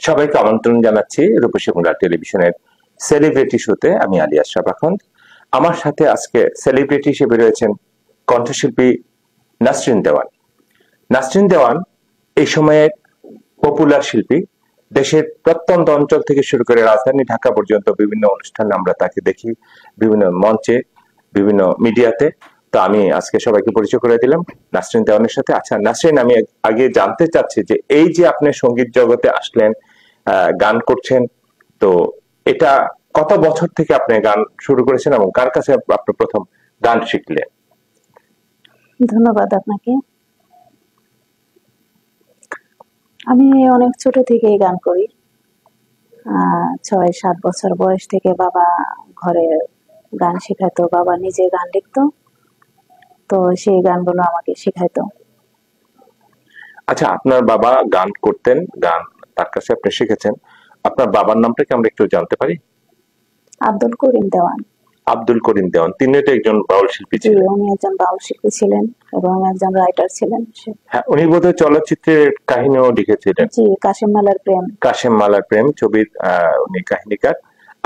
সবাইকে আমন্ত্রণ জানাচ্ছি রূপসী মুরা টেলিভিশনের সেলিব্রিটি শোতে। আমি আলী আশরাফ আখন্দ। আমার সাথে আজকে সেলিব্রিটি হিসেবে রয়েছেন কণ্ঠশিল্পী নাসরিন দেওয়ান। নাসরিন দেওয়ান এই সময়ে পপুলার শিল্পী। দেশের প্রত্যন্ত অঞ্চল থেকে শুরু করে রাজধানী ঢাকা পর্যন্ত বিভিন্ন অনুষ্ঠানে আমরা তাকে দেখি, বিভিন্ন মঞ্চে, বিভিন্ন মিডিয়াতে। তো আমি আজকে সবাইকে পরিচয় করে দিলাম নাসরিন দেওয়ানের সাথে। আচ্ছা নাসরিন, আমি আগে জানতে চাচ্ছি যে এই যে আপনি সঙ্গীত জগতে আসলেন, গান করছেন, তো এটা কত বছর থেকে আপনি গান শুরু করেছেন এবং কার কাছে আপনি প্রথম গান শিখলেন? ধন্যবাদ আপনাকে। আমি অনেক ছোট থেকেই গান করি। 6-7 বছর বয়স থেকে বাবা ঘরে গান শেখাতো, বাবা নিজে গান লিখতো, তো সেই গানগুলো আমাকে শেখাইতো। আচ্ছা, আপনার বাবা গান করতেন, গান তার কাছে আপনি শিখেছেন। আপনার বাবার নামটা কি আমরা একটু জানতে পারি? আব্দুল করিম দেওয়ান। আব্দুল করিম দেওয়ান, তিনি তো একজন বাউল শিল্পী জি, ছিলেন। উনি একজন বাউল শিল্পী ছিলেন এবং একজন রাইটার ছিলেন। হ্যাঁ, উনি বোধহয় চলচ্চিত্রের কাহিনীও লিখেছিলেন। জি, কাশেম মালার প্রেম। কাশেম মালার প্রেম ছবির উনি কাহিনীকার।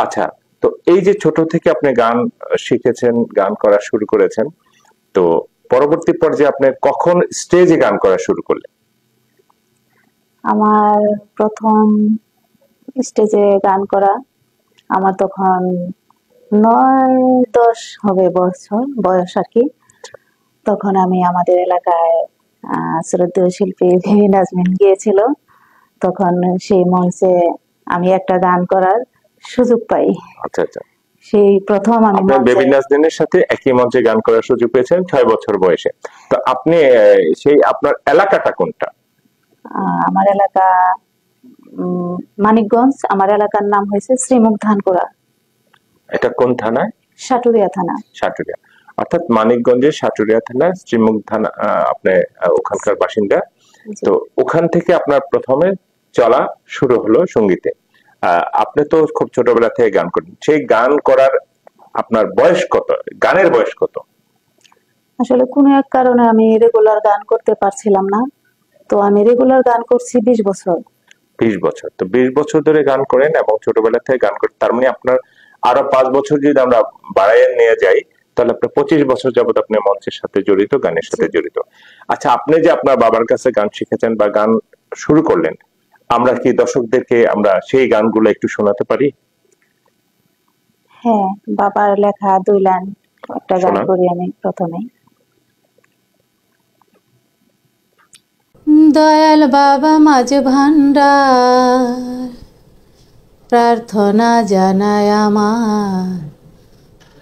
আচ্ছা, তো এই যে ছোট থেকে আপনি গান শিখেছেন, গান করা শুরু করেছেন, তো পরবর্তী পর্যায়ে আপনি কখন স্টেজে গান করা শুরু করলেন? আমার প্রথম স্টেজে গান করা আমার তখন 9-10 হবে বছর বয়স আর কি। তখন আমি আমাদের এলাকায় শ্রদ্ধেয় শিল্পী নাজমিন গিয়েছিল, তখন সেই মঞ্চে আমি একটা গান করার সুযোগ পাই। আচ্ছা আচ্ছা, সেই প্রথম আমি বেবি নাজনীনের সাথে একই মঞ্চে গান করার সুযোগ পেয়েছেন 6 বছর বয়সে। তো আপনি সেই আপনার এলাকাটা কোনটা? আমার এলাকা মানিকগঞ্জ। আমার এলাকার নাম হয়েছে শ্রীমুখ ধানকুড়া। এটা কোন থানায়? সাটুরিয়া থানা। সাটুরিয়া, অর্থাৎ মানিকগঞ্জের সাটুরিয়া থানা, শ্রীমুখ থানা। আপনি ওখানকার বাসিন্দা। তো ওখান থেকে আপনার প্রথমে চলা শুরু হলো সঙ্গীতে। আপনি তো খুব ছোটবেলা থেকে গান করেন, সেই গান করার আপনার বয়স কত? গানের বয়স কত? আসলে কোনো এক কারণে আমি রেগুলার গান করতে পারছিলাম না, তো আমি রেগুলার গান করছি 20 বছর। 20 বছর? তো 20 বছর ধরে গান করেন এবং ছোটবেলা থেকে গান করেন, তার মানে আপনার আরো 5 বছর যদি আমরা বাড়াইয়ে নিয়ে যাই, তাহলে আপনার 25 বছর যাবত আপনি মঞ্চের সাথে জড়িত, গানের সাথে জড়িত। আচ্ছা, আপনি যে আপনার বাবার কাছে গান শিখেছেন বা গান শুরু করলেন, আমরা কি দর্শকদেরকে আমরা সেই গানগুলো একটু শোনাতে পারি? হ্যাঁ, বাবার লেখা 2 লাইন একটা গান করি আমি প্রথমে। দয়াল বাবা মাঝ ভান্ডার, প্রার্থনা জানায় আমার,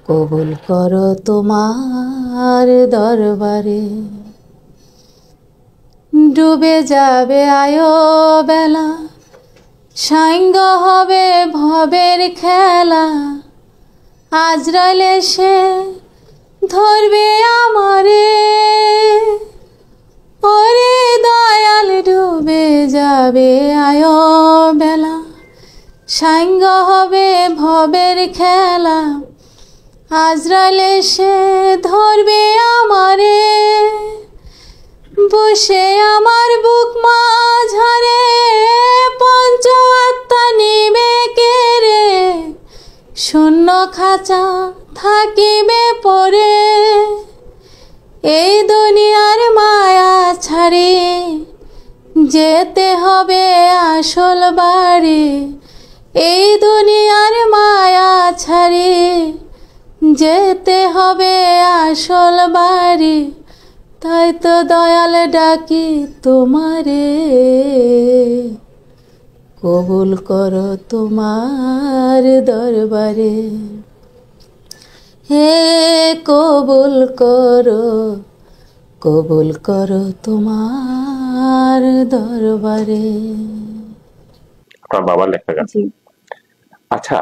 কবুল করো তোমার দরবারে। ডুবে যাবে আয়ো বেলা, সাঙ্গ হবে ভবের খেলা, আজরাইল এসে ধরবে আমারে। ওরে দয়াল ডুবে যাবে আয়ো বেলা, সাঙ্গ হবে ভবের খেলা, আজরাইল এসে ধরবে আমারে। বসে আমার বুক মাঝারে পঞ্চ আত্মা নিবে কেড়ে, শূন্য খাঁচা থাকিবে পরে। এই দুনিয়ার মায়া ছাড়ি যেতে হবে আসল বাড়ি, এই দুনিয়ার মায়া ছাড়ি যেতে হবে আসল বাড়ি। তাই তো দয়াল ডাকি তোমারে, কবুল করো তোমার দরবারে। হে কবুল করো, কবুল করো তোমার দরবারে। আপনার বাবার লেখা গান। আচ্ছা,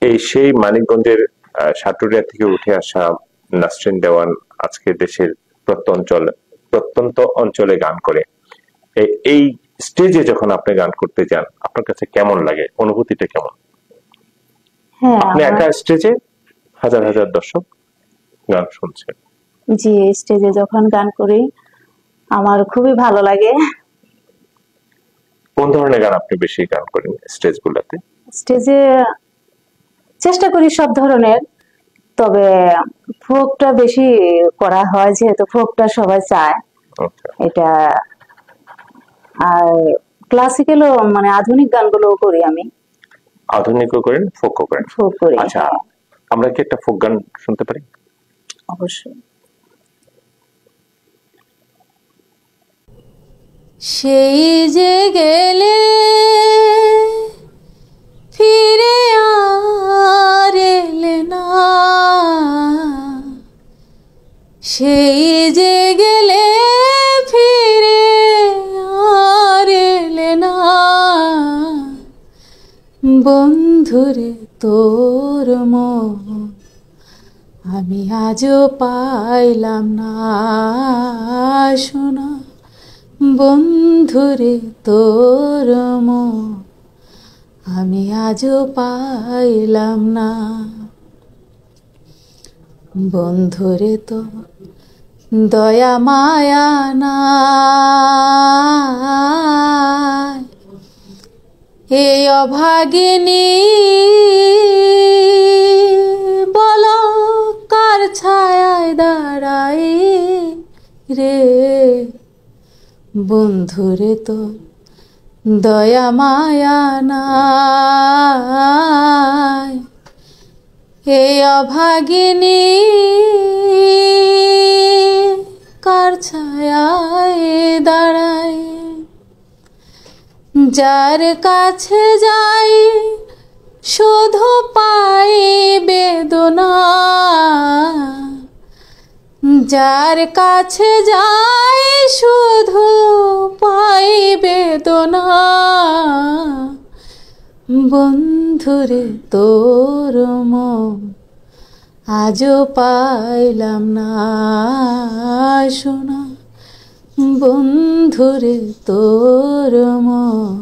এই সেই মানিকগঞ্জের সাটুরিয়া থেকে উঠে আসা নাসরিন দেওয়ান আজকে দেশের প্রত্যন্ত অঞ্চলে গান করে। এই স্টেজে যখন আপনি গান করতে যান, আপনার কাছে কেমন লাগে? অনুভূতিটা কেমন? আপনি একা স্টেজে, হাজার হাজার দর্শক গান শুনছেন। জি, স্টেজে যখন গান করি আমার খুবই ভালো লাগে। কোন ধরনের গান আপনি বেশি গান করেন স্টেজ গুলাতে? স্টেজে চেষ্টা করি সব ধরনের, তবে ফোকটা বেশি করা হয় যেহেতু ফোকটা সবাই চায় আচ্ছা, এটা। আর ক্লাসিক্যালও মানে আধুনিক গানগুলো করি আমি, আধুনিকও করেন, ফোকও করেন। ফোক করি। আচ্ছা, হ্যাঁ, আমরা কি একটা ফোক গান শুনতে পারি? অবশ্যই। সেই যে গেলে ফিরে আর এলে না, সেই যে গেলে ফিরে আর এলে না, বন্ধুরে তোর মন আমি আজও পাইলাম না শোনা, বন্ধুরে তোর মন আমি আজও পাইলাম না, বন্ধুরে তো দয়া মায়া নাই, এই অভাগিনী বলো কার ছায়ায় দাঁড়াই রে, বন্ধুরে তো দয়া মায়া নাই, এই অভাগিনী কার ছায়ায় দাঁড়াই, যার কাছে যাই শুধু পাই বেদনা, যার কাছে যাই শুধু পাই বেদনা, বন্ধুরে তোর মন আজও পাইলাম না শোনা, বন্ধুরে তোর মন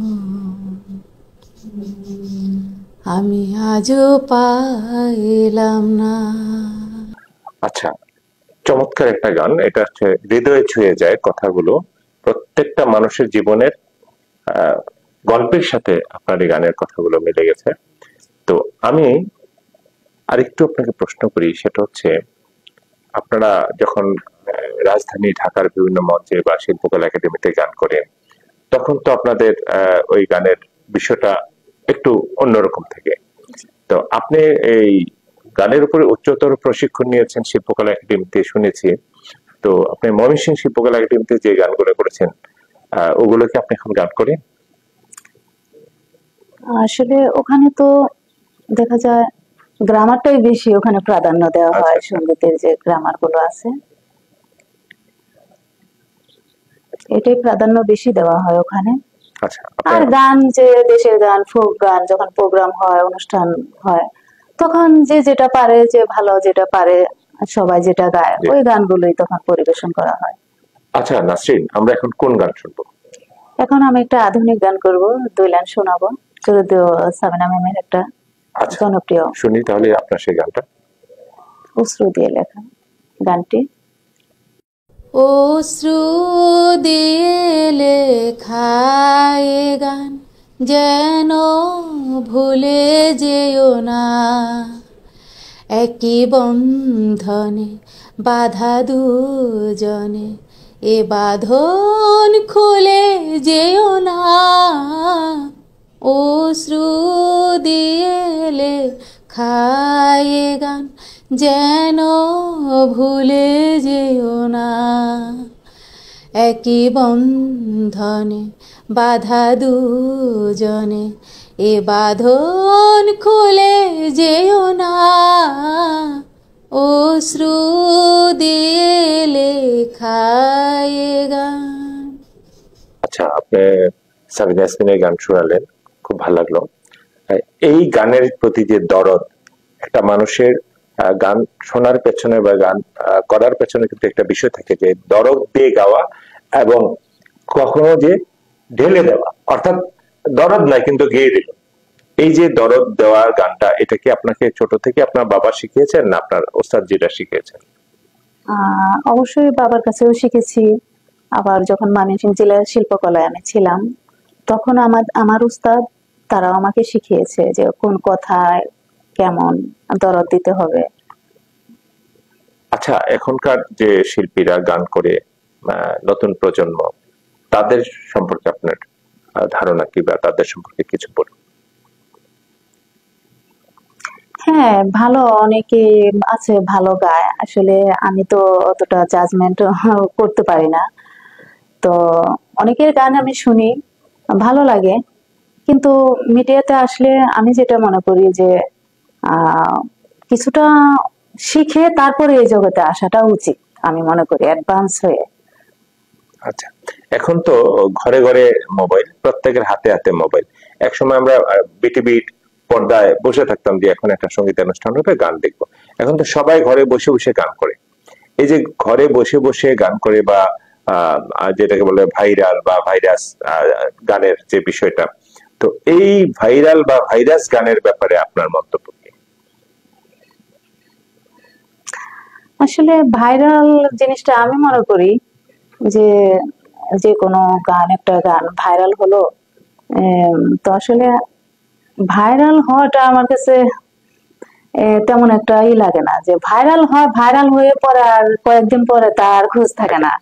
আমি আজও পাইলাম না। আচ্ছা, চমৎকার একটা গান। এটা হচ্ছে হৃদয়ে ছুঁয়ে যায় কথাগুলো, প্রত্যেকটা মানুষের জীবনের গল্পের সাথে আপনার এই গানের কথাগুলো মিলে গেছে। তো আমি আরেকটু আপনাকে প্রশ্ন করি, সেটা হচ্ছে আপনারা যখন রাজধানী ঢাকার বিভিন্ন মঞ্চে বা শিল্পকলা একাডেমিতে গান করেন, তখন তো আপনাদের ওই গানের বিষয়টা একটু অন্যরকম থাকে। তো আপনি এই গানের উপরে উচ্চতর প্রশিক্ষণ নিয়েছেন শিল্পকলা একাডেমিতে শুনেছি। তো আপনি ময়মনসিংহ শিল্পকলা একাডেমিতে যে গানগুলো করেছেন, ওগুলো কি আপনি এখন গান করেন? আসলে ওখানে তো দেখা যায় গ্রামারটাই বেশি ওখানে প্রাধান্য দেওয়া হয়, আচ্ছা। সঙ্গীতের যে গ্রামার গুলো আছে এটাই প্রাধান্য বেশি দেওয়া হয় ওখানে। আচ্ছা, আর গান যে দেশের গান, ফোক গান যখন প্রোগ্রাম হয়, অনুষ্ঠান হয়, তখন যে যেটা পারে, যে ভালো যেটা পারে, সবাই যেটা গায় জি। ওই গানগুলোই তখন পরিবেশন করা হয়। আচ্ছা নাসরিন, আমরা এখন কোন গান শুনবো? এখন আমি একটা আধুনিক গান করব, 2 লাইন শোনাবো, যদিও সাবিনা ম্যামের একটা আচ্ছা, জনপ্রিয় শুনি তাহলে আপনার সেই গানটা। অশ্রু দিয়ে লেখা গানটি। অশ্রু দিয়ে লেখা এ গান যেন ভুলে যেও না, একই বন্ধনে বাধা দুজনে, এ বাঁধন খুলে যেও না, অশ্রু দিয়ে লেখা এ গান যেন ভুলে যেও না, একই বন্ধনে বাধা দুজনে, এ বাঁধন খুলে যেও না, অশ্রু দিয়ে লেখা এ গান। আচ্ছা, আপনি সাবিনা ইয়াসমিনের গান শোনালেন, খুব ভালো লাগলো। এই গানের প্রতি যে দরদ, একটা মানুষের গান শোনার পেছনে বা গান করার পেছনে কিন্তু একটা বিষয় থাকে, যে দরদ দিয়ে গাওয়া এবং কখনো যে ঢেলে দেওয়া, অর্থাৎ দরদ নাই কিন্তু গেয়ে দিল। এই যে দরদ দেওয়ার গানটা, এটা কি আপনাকে ছোট থেকে আপনার বাবা শিখিয়েছেন না আপনার ওস্তাদ যেটা শিখিয়েছেন? অবশ্যই বাবার কাছেও শিখেছি, আবার যখন ময়মনসিংহ জেলা শিল্পকলায় আমি ছিলাম তখন আমার উস্তাদ তারাও আমাকে শিখিয়েছে যে কোন কথায় কেমন দরদ দিতে হবে। আচ্ছা, এখনকার যে শিল্পীরা গান করে, নতুন প্রজন্ম, তাদের সম্পর্কে আপনার ধারণা কি, বা তাদের সম্পর্কে কিছু বলুন। হ্যাঁ, ভালো অনেকে আছে ভালো গায়, আসলে আমি তো অতটা জাজমেন্ট করতে পারি না। তো অনেকের গান আমি শুনি, ভালো লাগে, কিন্তু মিডিয়াতে আসলে আমি যেটা মনে করি যে আহ কিছুটা শিখে তারপরে এই জগতে আসাটা উচিত, আমি মনে করি অ্যাডভান্স হয়ে। আচ্ছা, এখন তো ঘরে ঘরে মোবাইল, প্রত্যেকের হাতে হাতে মোবাইল। একসময় আমরা বিটিভি পর্দায় বসে থাকতাম যে এখন একটা সঙ্গীত অনুষ্ঠান হবে, গান দেখবো। এখন তো সবাই ঘরে বসে বসে গান করে। এই যে ঘরে বসে বসে গান করে, বা যেটাকে বলে ভাইরাল বা ভাইরাস গানের যে বিষয়টা, তো এই ভাইরাল বা ভাইরাস গানের ব্যাপারে আপনার মন্তব্য কি? আসলে ভাইরাল জিনিসটা আমি মনে করি যে যে কোনো গান, একটা গান ভাইরাল হলো, তো আসলে ভাইরাল হওয়াটা আমার কাছে তেমন একটা লাগে না, যে ভাইরাল হয়, ভাইরাল হয়ে পরে আর কয়েকদিন পরে তার খোঁজ থাকে না।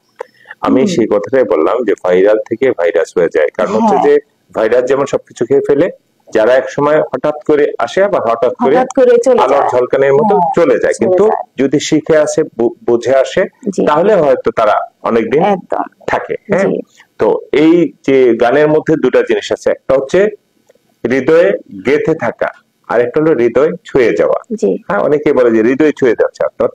আমি সেই কথাটাই বললাম যে ভাইরাল থেকে ভাইরাস হয়ে যায়। কারণ হচ্ছে হ্যাঁ, যে ভাইরাস যেমন সবকিছু খেয়ে ফেলে, যারা এক সময় হঠাৎ করে আসে আবার হঠাৎ করে হঠাৎ করে চলে আলোর যায়। ঝলকানির মতো হ্যাঁ, চলে যায়। চলে কিন্তু যায়। যদি শিখে আসে, বুঝে আসে, জি, তাহলে হয়তো তারা অনেকদিন একদম। থাকে। হ্যাঁ, জি, তো এই যে গানের মধ্যে দুটা জিনিস আছে, একটা হচ্ছে হৃদয়ে গেঁথে থাকা, আর একটা হলো হৃদয় ছুঁয়ে যাওয়া। জি, হ্যাঁ, অনেকে বলে যে হৃদয় ছুঁয়ে যাচ্ছে, অর্থাৎ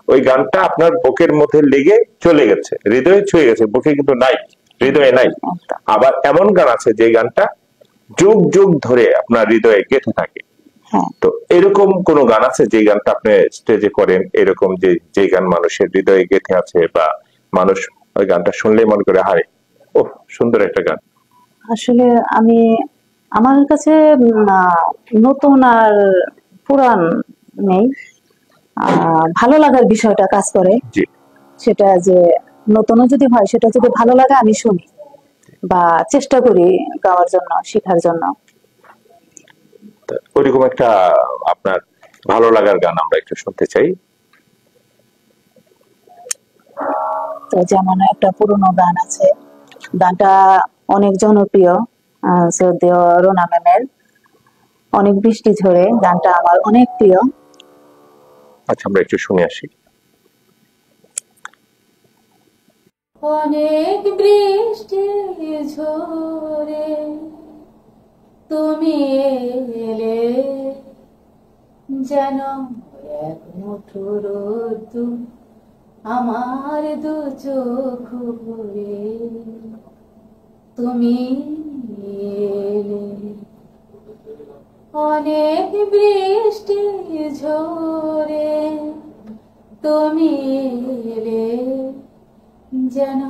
ওই গানটা আপনার বুকের মধ্যে লেগে চলে গেছে, হৃদয়ে ছুঁয়ে গেছে, বুকে কিন্তু নাই, হৃদয়ে নাই। একদম। আবার এমন গান আছে যে গানটা যুগ যুগ ধরে আপনার হৃদয়ে গেঁথে থাকে। হ্যাঁ, তো এরকম কোন গান আছে যে গানটা আপনি স্টেজে করেন, এরকম যে গান মানুষের হৃদয়ে গেঁথে আছে, বা মানুষ ওই গানটা শুনলেই মনে করে হায়, ও সুন্দর একটা গান? আসলে আমি, আমার কাছে নতুন আর পুরান নেই, ভালো লাগার বিষয়টা কাজ করে। জি। সেটা যে নতুনও যদি হয়, সেটা যদি ভালো লাগে আমি শুনি বা চেষ্টা করি গাওয়ার জন্য, শেখার জন্য। তো ওইরকম একটা আপনার ভালো লাগার গান আমরা একটু শুনতে চাই। তো যেমন একটা পুরোনো গান আছে, গানটা অনেক জনপ্রিয়, শ্রদ্ধেয় রোনা ম্যামের অনেক বৃষ্টি ঝরে, গানটা আমার অনেক প্রিয়। আচ্ছা, আমরা একটু শুনে আসি। অনেক বৃষ্টি ঝরে তুমি এলে, যেন এক মুঠো রোদ্দুর আমার দু চোখ ভরে তুমি এলে। অনেক বৃষ্টি ঝরে তুমি এলে, যেন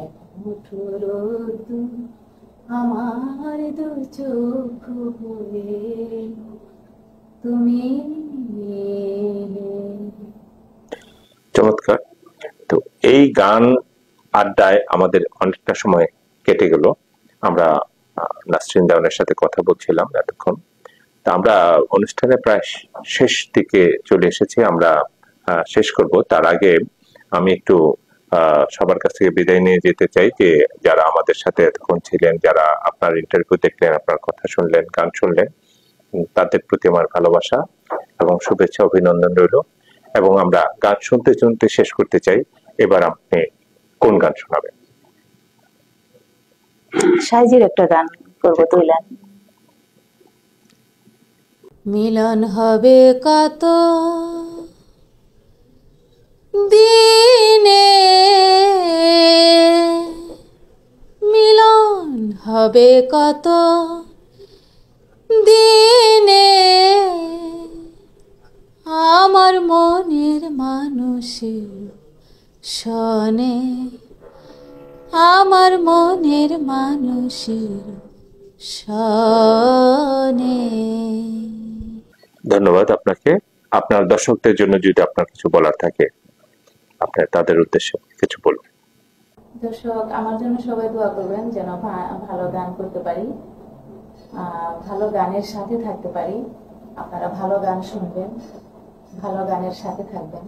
এক মুঠো রোদ্দুর আমার দু চোখ ভরে তুমি এলে। চমৎকার। তো এই গান আড্ডায় আমাদের অনেকটা সময় কেটে গেল। আমরা নাসরিন দেওয়ানের সাথে কথা বলছিলাম এতক্ষণ। তা আমরা অনুষ্ঠানে প্রায় শেষ দিকে চলে এসেছি। আমরা শেষ করব, তার আগে আমি একটু সবার কাছ থেকে বিদায় নিয়ে যেতে চাই, যে যারা আমাদের সাথে এতক্ষণ ছিলেন, যারা আপনার ইন্টারভিউ দেখলেন, আপনার কথা শুনলেন, গান শুনলেন, তাদের প্রতি আমার ভালোবাসা এবং শুভেচ্ছা, অভিনন্দন রইল। এবং আমরা গান শুনতে শুনতে শেষ করতে চাই। এবার আপনি কোন গান শোনাবেন? সাইজির একটা গান করবো, তুইলেন। মিলন হবে কত দিনে, মিলন হবে কত দিনে, আমার মনের মানুষের শনে, আমার মনের মানুষের শনে। ধন্যবাদ আপনাকে। আপনার দর্শকদের জন্য যদি আপনার কিছু বলার থাকে, আপনি তাদের উদ্দেশ্যে কিছু বলুন। দর্শক, আমার জন্য সবাই দোয়া করবেন যেন ভালো গান করতে পারি, ভালো গানের সাথে থাকতে পারি। আপনারা ভালো গান শুনবেন, ভালো গানের সাথে থাকবেন।